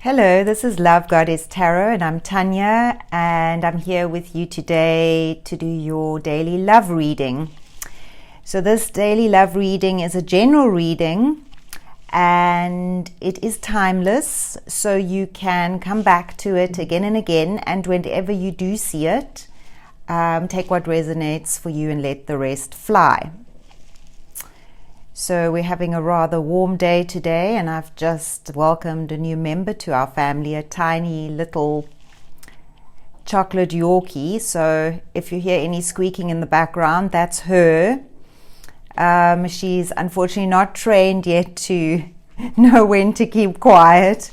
Hello, this is Love Goddess Tarot, and I'm Tanya, and I'm here with you today to do your daily love reading. So this daily love reading is a general reading, and it is timeless, so you can come back to it again and again, and whenever you do see it, take what resonates for you and let the rest fly. So we're having a rather warm day today, and I've just welcomed a new member to our family, a tiny little chocolate Yorkie. So if you hear any squeaking in the background, that's her. She's unfortunately not trained yet to know when to keep quiet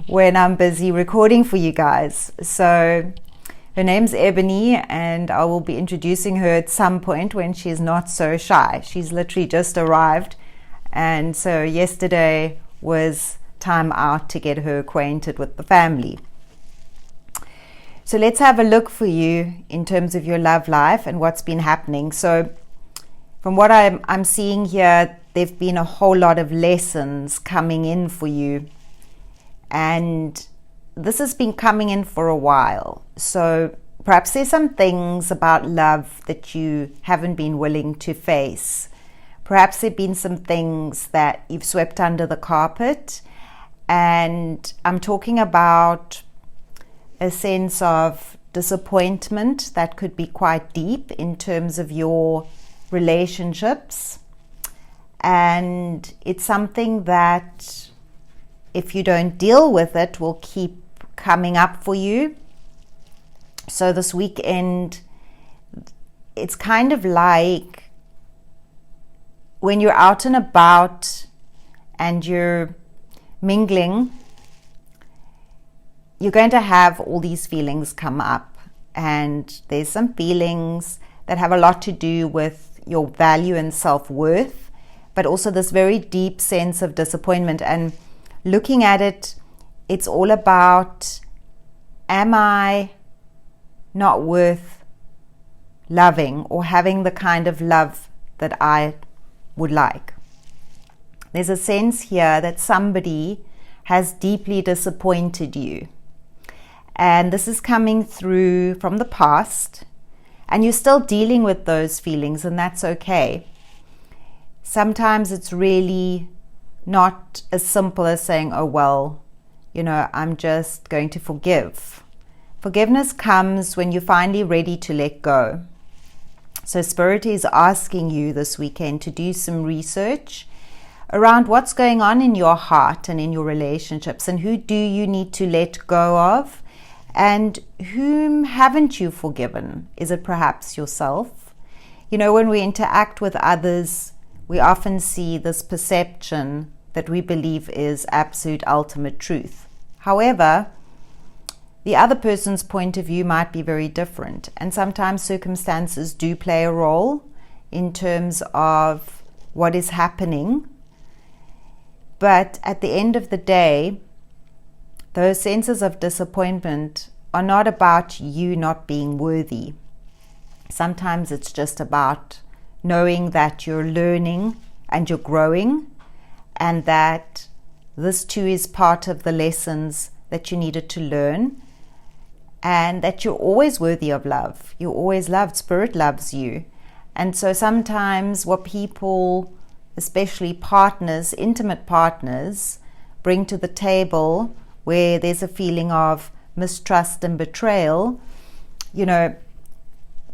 when I'm busy recording for you guys. So her name's Ebony, and I will be introducing her at some point when she's not so shy. She's literally just arrived, and so yesterday was time out to get her acquainted with the family. So let's have a look for you in terms of your love life and what's been happening. So from what I'm seeing here, there've been a whole lot of lessons coming in for you, and this has been coming in for a while. So perhaps there's some things about love that you haven't been willing to face. Perhaps there've been some things that you've swept under the carpet. And I'm talking about a sense of disappointment that could be quite deep in terms of your relationships. And it's something that, if you don't deal with it, will keep coming up for you. So this weekend, it's kind of like when you're out and about and you're mingling, you're going to have all these feelings come up, and there's some feelings that have a lot to do with your value and self-worth, but also this very deep sense of disappointment. And looking at it, it's all about, am I not worth loving or having the kind of love that I would like? There's a sense here that somebody has deeply disappointed you. And this is coming through from the past, and you're still dealing with those feelings, and that's okay. Sometimes it's really not as simple as saying, oh, well, I'm just going to forgive. Forgiveness comes when you're finally ready to let go. So Spirit is asking you this weekend to do some research around what's going on in your heart and in your relationships, and who do you need to let go of, and whom haven't you forgiven? Is it perhaps yourself? When we interact with others, we often see this perception that we believe is absolute ultimate truth. However, the other person's point of view might be very different, and sometimes circumstances do play a role in terms of what is happening. But at the end of the day, those senses of disappointment are not about you not being worthy. Sometimes it's just about knowing that you're learning and you're growing, and that this too is part of the lessons that you needed to learn, and that you're always worthy of love. You're always loved. Spirit loves you. And so sometimes what people, especially partners, intimate partners, bring to the table, where there's a feeling of mistrust and betrayal,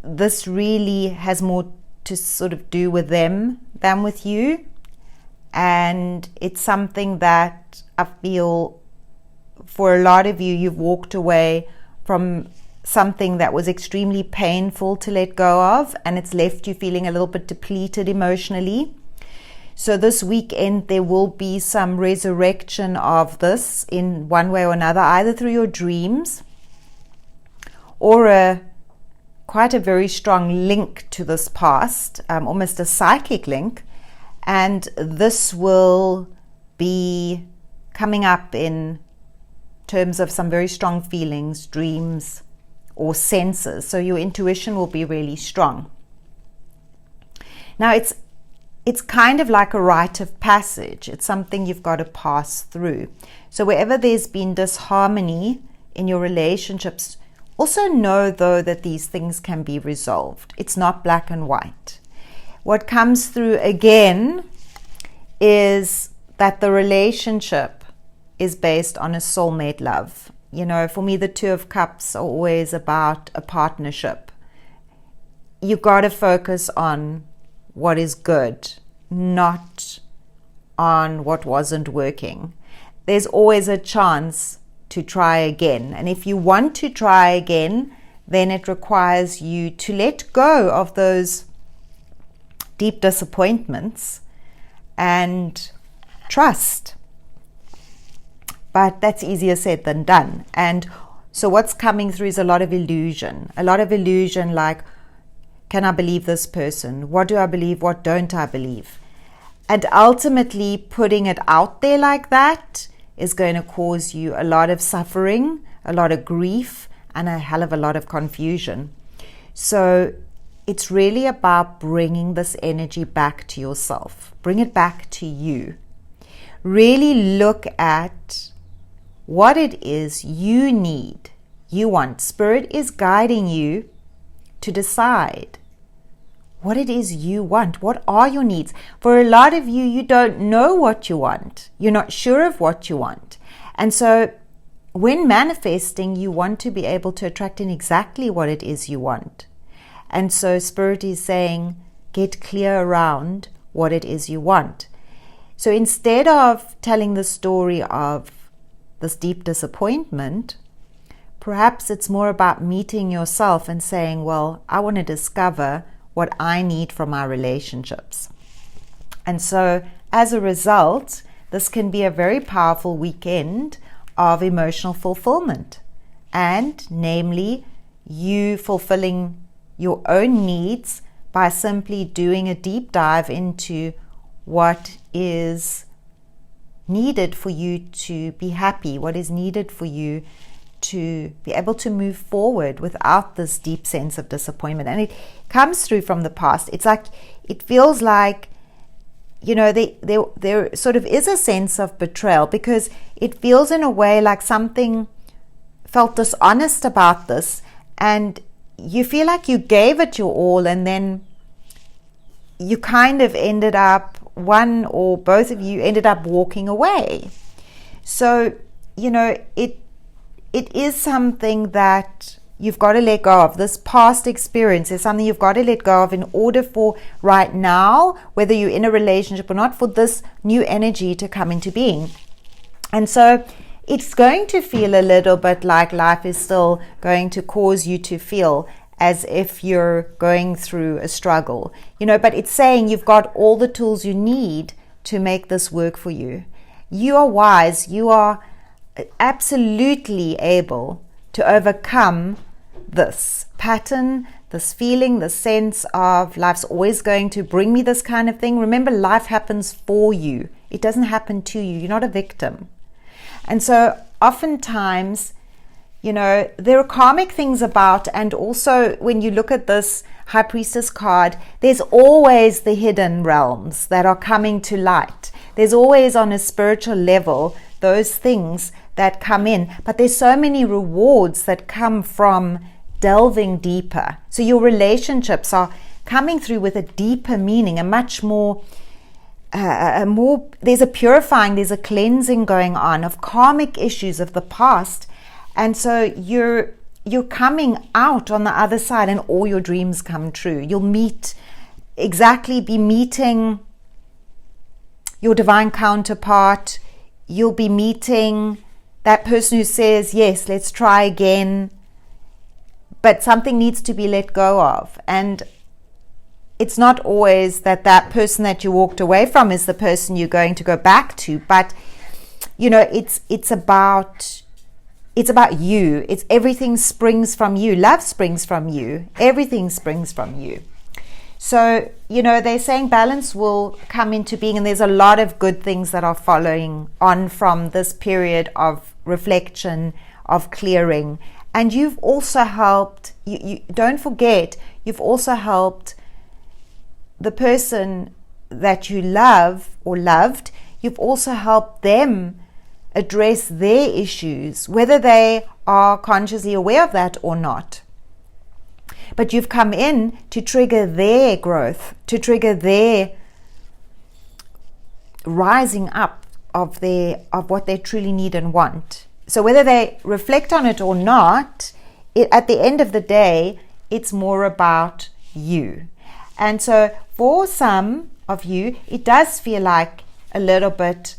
this really has more to sort of do with them than with you. And it's something that I feel for a lot of you, you've walked away from something that was extremely painful to let go of, and it's left you feeling a little bit depleted emotionally. So this weekend, there will be some resurrection of this in one way or another, either through your dreams or quite a very strong link to this past, almost a psychic link. And this will be coming up in terms of some very strong feelings, dreams, or senses. So your intuition will be really strong. Now, it's it's kind of like a rite of passage. It's something you've got to pass through. So wherever there's been disharmony in your relationships, also know though that these things can be resolved. It's not black and white. What comes through again is that the relationship is based on a soulmate love. You know, for me, the Two of Cups are always about a partnership. You got to focus on what is good, not on what wasn't working. There's always a chance to try again. And if you want to try again, then it requires you to let go of those deep disappointments and trust. But that's easier said than done. And so what's coming through is a lot of illusion. A lot of illusion like, can I believe this person? What do I believe? What don't I believe? And ultimately putting it out there like that is going to cause you a lot of suffering, a lot of grief, and a hell of a lot of confusion. So it's really about bringing this energy back to yourself. Bring it back to you. Really look at what it is you need, you want. Spirit is guiding you to decide what it is you want. What are your needs? For a lot of you, you don't know what you want. You're not sure of what you want. And so when manifesting, you want to be able to attract in exactly what it is you want. And so Spirit is saying, get clear around what it is you want. So instead of telling the story of this deep disappointment, perhaps it's more about meeting yourself and saying, well, I want to discover what I need from our relationships. And so as a result, this can be a very powerful weekend of emotional fulfillment, and namely you fulfilling your own needs by simply doing a deep dive into what is needed for you to be happy, what is needed for you to be able to move forward without this deep sense of disappointment. And it comes through from the past. It's like, it feels like, you know, there sort of is a sense of betrayal, because it feels in a way like something felt dishonest about this, and you feel like you gave it your all, and then you kind of ended up, one or both of you ended up walking away. So, you know, it is something that you've got to let go of. This past experience is something you've got to let go of in order for right now, whether you're in a relationship or not, for this new energy to come into being. And so it's going to feel a little bit like life is still going to cause you to feel as if you're going through a struggle, you know, but it's saying you've got all the tools you need to make this work for you. You are wise. You are absolutely able to overcome this pattern, this feeling, the sense of life's always going to bring me this kind of thing. Remember, life happens for you. It doesn't happen to you. You're not a victim. And so oftentimes, you know, there are karmic things about, and also when you look at this High Priestess card, there's always the hidden realms that are coming to light. There's always, on a spiritual level, those things that come in. But there's so many rewards that come from delving deeper. So your relationships are coming through with a deeper meaning, a much more, there's a purifying, there's a cleansing going on of karmic issues of the past. And so you're coming out on the other side, and all your dreams come true. You'll be meeting your divine counterpart. You'll be meeting that person who says, yes, let's try again. But something needs to be let go of. And it's not always that person that you walked away from is the person you're going to go back to. But, you know, it's about you. It's everything springs from you. Love springs from you. Everything springs from you. So, you know, they're saying balance will come into being, and there's a lot of good things that are following on from this period of reflection, of clearing. And you've also helped, you don't forget, you've also helped the person that you love or loved, you've also helped them address their issues, whether they are consciously aware of that or not. But you've come in to trigger their growth, to trigger their rising up of what they truly need and want. So whether they reflect on it or not, at the end of the day, it's more about you. And so for some of you, it does feel like a little bit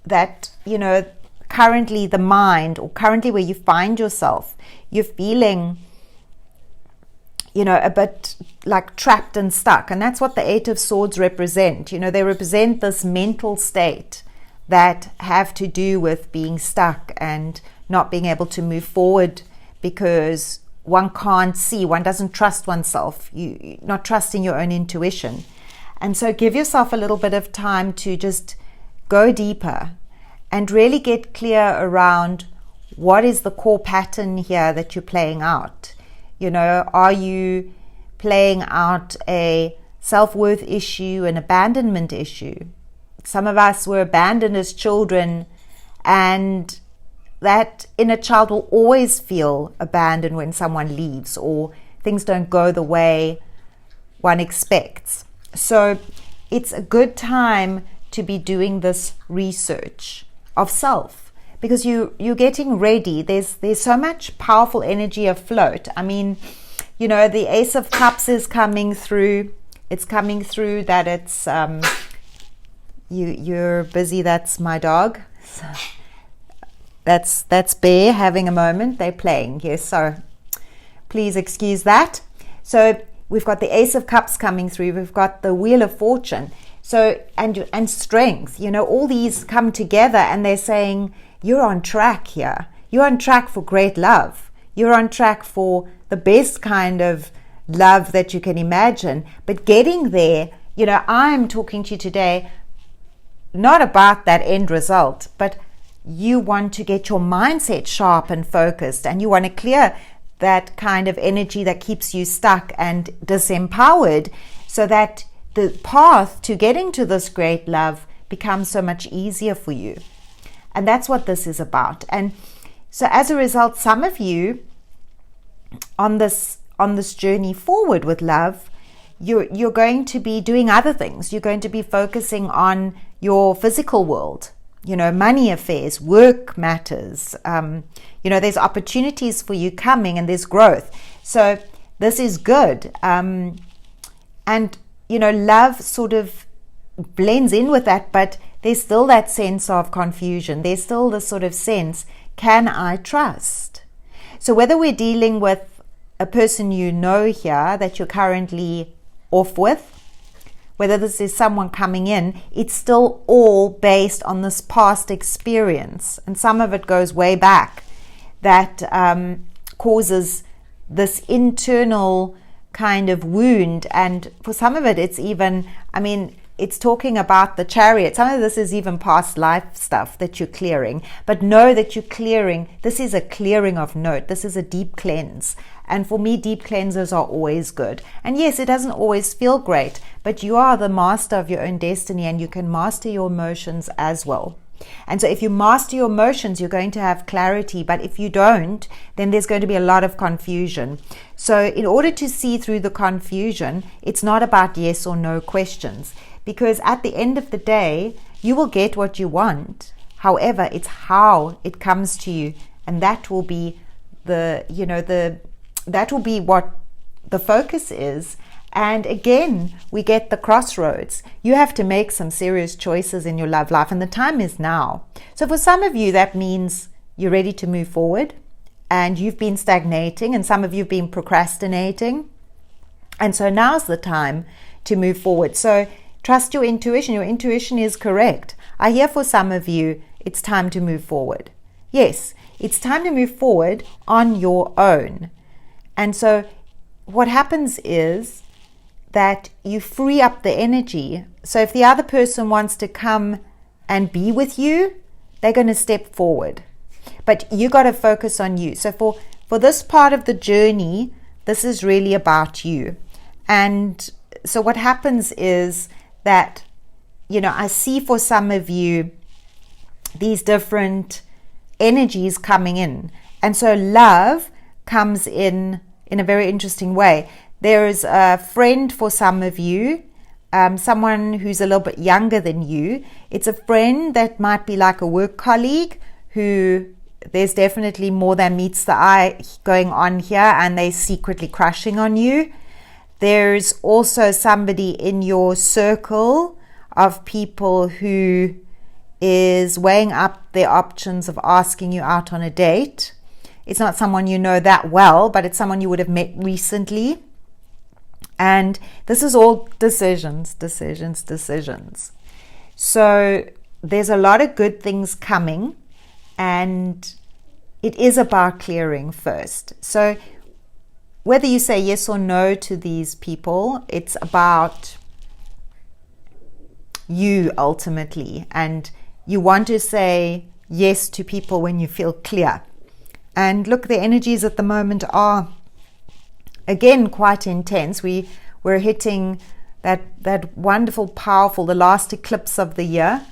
that, currently the mind, or currently where you find yourself, you're feeling, a bit like trapped and stuck. And that's what the Eight of Swords represent. They represent this mental state that have to do with being stuck and not being able to move forward because one can't see, one doesn't trust oneself, you not trusting your own intuition. And so give yourself a little bit of time to just go deeper and really get clear around what is the core pattern here that you're playing out. Are you playing out a self-worth issue, an abandonment issue? Some of us were abandoned as children, and that inner child will always feel abandoned when someone leaves or things don't go the way one expects. So it's a good time to be doing this research of self, because you're getting ready. There's so much powerful energy afloat. I mean, the Ace of Cups is coming through. It's coming through that it's you're busy. That's my dog. So that's Bear having a moment. They're playing. Yes, so please excuse that. So we've got the Ace of Cups coming through. We've got the Wheel of Fortune. So and strength. All these come together, and they're saying you're on track here. You're on track for great love. You're on track for the best kind of love that you can imagine. But getting there, I'm talking to you today not about that end result, but you want to get your mindset sharp and focused, and you want to clear that kind of energy that keeps you stuck and disempowered, so that the path to getting to this great love becomes so much easier for you. And that's what this is about. And so as a result, some of you on this journey forward with love, you're going to be doing other things. You're going to be focusing on your physical world, money affairs, work matters. There's opportunities for you coming, and there's growth. So this is good. And love sort of blends in with that, but there's still that sense of confusion. There's still this sort of sense, can I trust? So whether we're dealing with a person here that you're currently off with, whether this is someone coming in, it's still all based on this past experience. And some of it goes way back that causes this internal kind of wound. And for some of it, it's even, it's talking about the Chariot. Some of this is even past life stuff that you're clearing. But know that you're clearing. This is a clearing of note. This is a deep cleanse. And for me, deep cleansers are always good. And yes, it doesn't always feel great, but you are the master of your own destiny, and you can master your emotions as well. And so if you master your emotions, you're going to have clarity. But if you don't, then there's going to be a lot of confusion. So in order to see through the confusion, it's not about yes or no questions. Because at the end of the day, you will get what you want. However, it's how it comes to you. And that will be that will be what the focus is. And again, we get the crossroads. You have to make some serious choices in your love life, and the time is now. So for some of you, that means you're ready to move forward, and you've been stagnating, and some of you have been procrastinating. And so now's the time to move forward. So trust your intuition. Your intuition is correct. I hear for some of you, it's time to move forward. Yes, it's time to move forward on your own. And so what happens is that you free up the energy. So if the other person wants to come and be with you, they're going to step forward. But you got to focus on you. So for this part of the journey, this is really about you. And so what happens is that I see for some of you these different energies coming in. And so love comes in a very interesting way. There is a friend for some of you, someone who's a little bit younger than you. It's a friend that might be like a work colleague who there's definitely more than meets the eye going on here, and they're secretly crushing on you. There's also somebody in your circle of people who is weighing up their options of asking you out on a date. It's not someone you know that well, but it's someone you would have met recently. And this is all decisions. So there's a lot of good things coming, and it is about clearing first. So whether you say yes or no to these people, it's about you ultimately. And you want to say yes to people when you feel clear. And look, the energies at the moment are, again, quite intense. We're hitting that wonderful, powerful, the last eclipse of the year.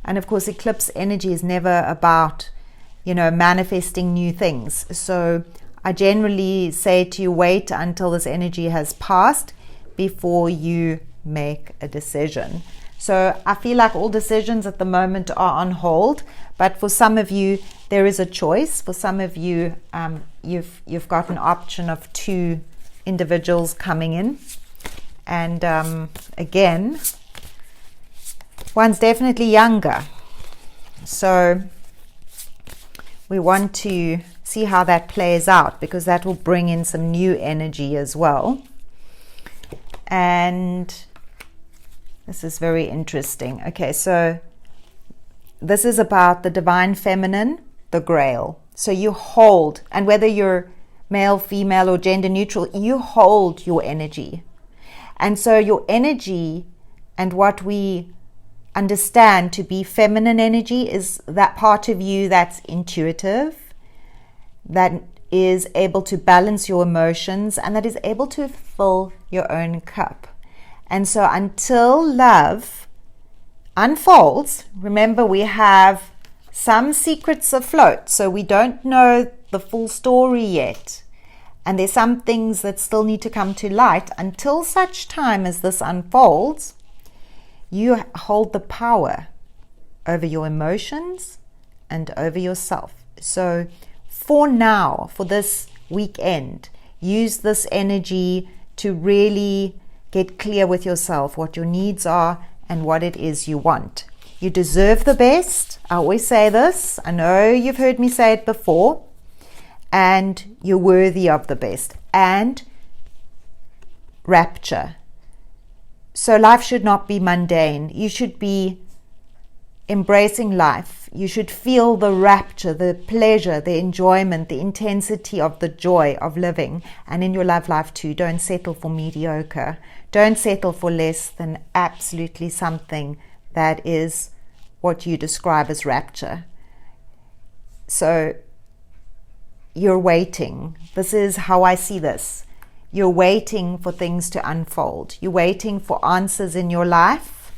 And of course, eclipse energy is never about, manifesting new things. So I generally say to you, wait until this energy has passed before you make a decision. So I feel like all decisions at the moment are on hold, but for some of you, there is a choice. For some of you, you've got an option of 2 individuals coming in. And again, one's definitely younger. So we want to see how that plays out, because that will bring in some new energy as well. And this is very interesting. Okay, so this is about the divine feminine, the grail. So you hold, and whether you're male, female, or gender neutral, you hold your energy. And so your energy, and what we understand to be feminine energy, is that part of you that's intuitive, that is able to balance your emotions, and that is able to fill your own cup. And so until love unfolds, remember, we have some secrets afloat, so we don't know the full story yet. And there's some things that still need to come to light. Until such time as this unfolds, you hold the power over your emotions and over yourself. So for now, for this weekend, use this energy to really get clear with yourself what your needs are and what it is you want. You deserve the best. I always say this. I know you've heard me say it before. And you're worthy of the best. And rapture. So life should not be mundane. You should be embracing life. You should feel the rapture, the pleasure, the enjoyment, the intensity of the joy of living. And in your love life too, don't settle for mediocre. Don't settle for less than absolutely something that is what you describe as rapture. So you're waiting. This is how I see this. You're waiting for things to unfold. You're waiting for answers in your life,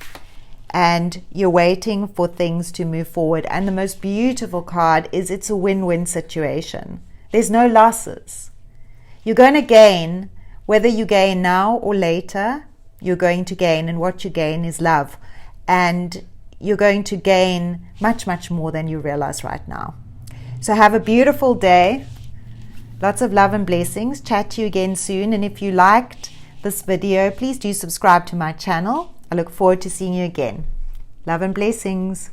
and you're waiting for things to move forward. And the most beautiful card is it's a win-win situation. There's no losses. You're going to gain, whether you gain now or later, you're going to gain, and what you gain is love. And you're going to gain much, much more than you realize right now. So have a beautiful day. Lots of love and blessings. Chat to you again soon. And if you liked this video, please do subscribe to my channel. I look forward to seeing you again. Love and blessings.